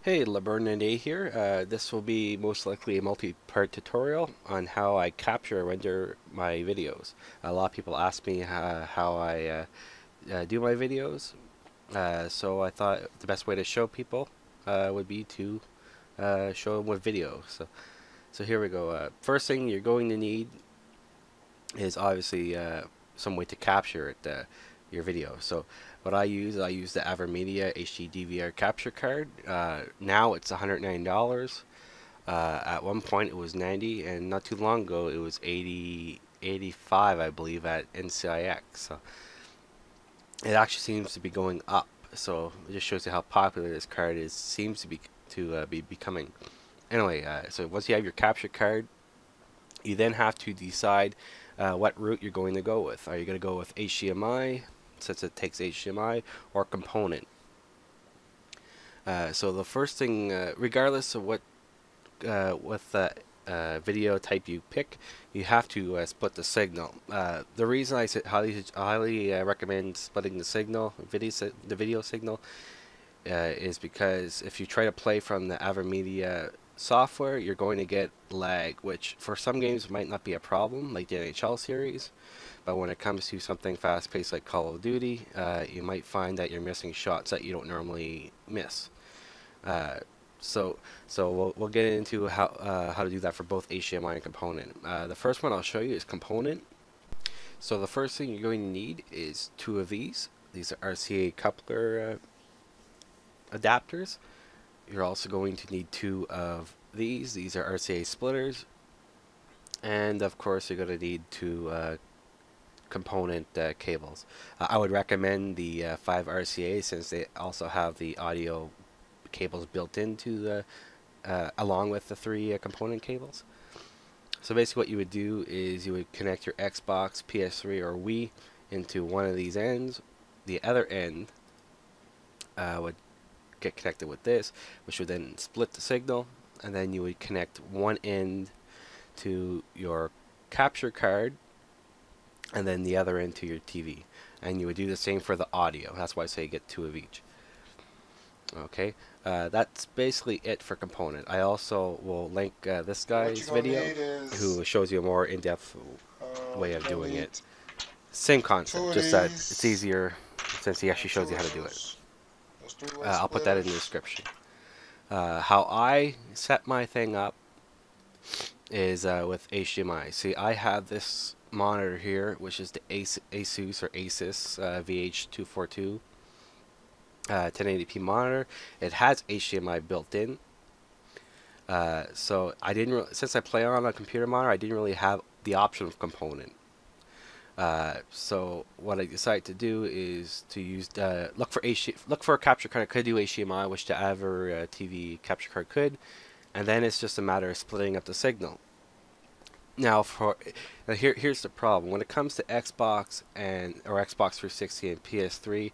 Hey, LeBernade here. This will be most likely a multi-part tutorial on how I capture and render my videos. A lot of people ask me how I do my videos, so I thought the best way to show people would be to show them with video. So here we go. First thing you're going to need is obviously some way to capture it, your video. So what I use the AverMedia HD DVR capture card. Now it's $109. At one point it was 90, and not too long ago it was 85, I believe, at NCIX. So it actually seems to be going up. So it just shows you how popular this card is. Seems to be becoming. Anyway, so once you have your capture card, you then have to decide what route you're going to go with. Are you going to go with HDMI, since it takes HDMI, or component? So the first thing, regardless of what video type you pick, you have to split the signal. The reason I highly recommend splitting the video signal, is because if you try to play from the AverMedia software, you're going to get lag, which for some games might not be a problem, like the NHL series, but when it comes to something fast-paced like Call of Duty, you might find that you're missing shots that you don't normally miss. Uh, so we'll get into how to do that for both HDMI and component. The first one I'll show you is component. So the first thing you're going to need is two of these. These are RCA coupler adapters. You're also going to need two of these. These are RCA splitters. And of course you're going to need two component cables. I would recommend the 5 RCA, since they also have the audio cables built into the along with the 3 component cables. So basically what you would do is you would connect your Xbox, PS3, or Wii into one of these ends. The other end would get connected with this, which would then split the signal, and then you would connect one end to your capture card and then the other end to your TV, and you would do the same for the audio. That's why I say get two of each. Okay, that's basically it for component. I also will link this guy's video, who shows you a more in-depth way of doing it. Same concept, just that it's easier since he actually shows you how to do it. I'll put that in the description. How I set my thing up is with HDMI. See, I have this monitor here, which is the Asus VH242 1080p monitor. It has HDMI built in. So I didn't since I play on a computer monitor, I didn't really have the option of component. So what I decided to do is to use look for a capture card that could do HDMI, which the Aver TV capture card could, and then it's just a matter of splitting up the signal. Now here's the problem. When it comes to Xbox or Xbox 360 and PS3,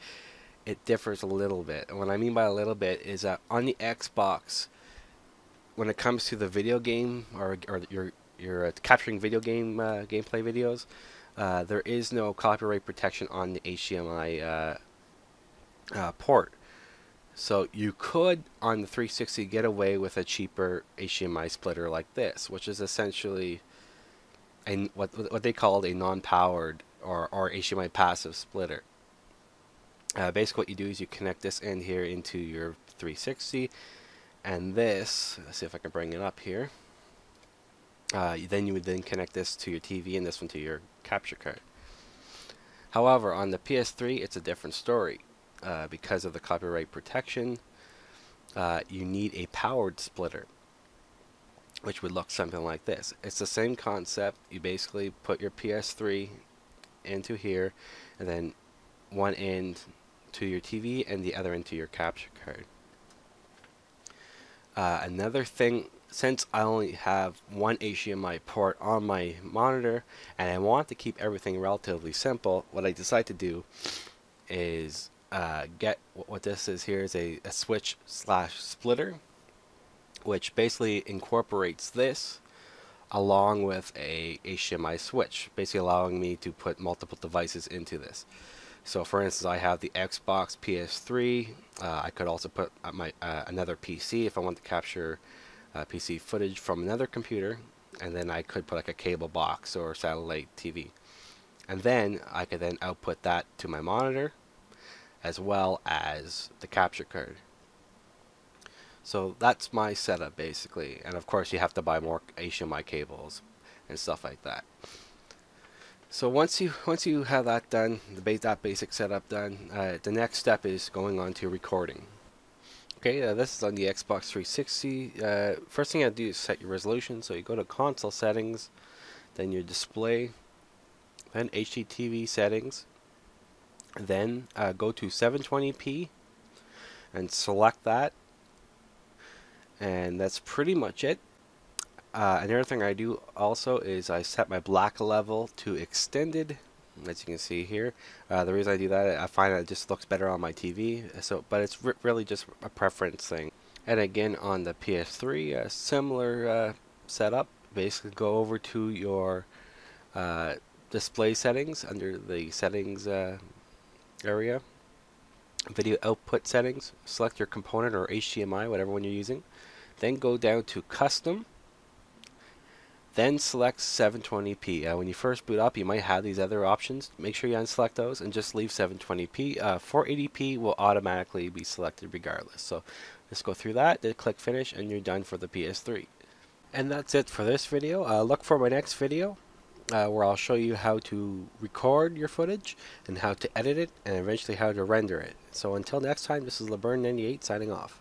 it differs a little bit. And what I mean by a little bit is that on the Xbox, when it comes to the video game or you're capturing video game gameplay videos, there is no copyright protection on the HDMI port. So you could on the 360 get away with a cheaper HDMI splitter like this, which is essentially what they called a non-powered or HDMI passive splitter. Basically what you do is you connect this end here into your 360, and this, let's see if I can bring it up here, then you would then connect this to your TV and this one to your capture card. However, on the PS3 it's a different story. Because of the copyright protection, you need a powered splitter, which would look something like this. It's the same concept. You basically put your PS3 into here, and then one end to your TV and the other end to your capture card. Another thing, since I only have one HDMI port on my monitor and I want to keep everything relatively simple, what I decided to do is get what this is here is a switch slash splitter, which basically incorporates this along with a HDMI switch, basically allowing me to put multiple devices into this. So for instance, I have the Xbox PS3. I could also put my another PC if I want to capture PC footage from another computer, and then I could put like a cable box or satellite TV, and then I could then output that to my monitor as well as the capture card. So that's my setup basically, and of course you have to buy more HDMI cables and stuff like that. So once you have that done, that basic setup done, the next step is going on to recording. Okay, this is on the Xbox 360. First thing you have to do is set your resolution. So you go to console settings, then your display, then HDTV settings, then go to 720p and select that, and that's pretty much it. Another thing I do also is I set my black level to extended, as you can see here. The reason I do that, I find that it just looks better on my TV. But it's really just a preference thing. And again, on the PS3, similar setup. Basically, go over to your display settings under the settings area, video output settings. Select your component or HDMI, whatever one you're using. Then go down to custom. Then select 720p. When you first boot up, you might have these other options. Make sure you unselect those and just leave 720p. 480p will automatically be selected regardless. So just go through that, then click finish, and you're done for the PS3. And that's it for this video. Look for my next video where I'll show you how to record your footage and how to edit it and eventually how to render it. So until next time, this is LeBurn98 signing off.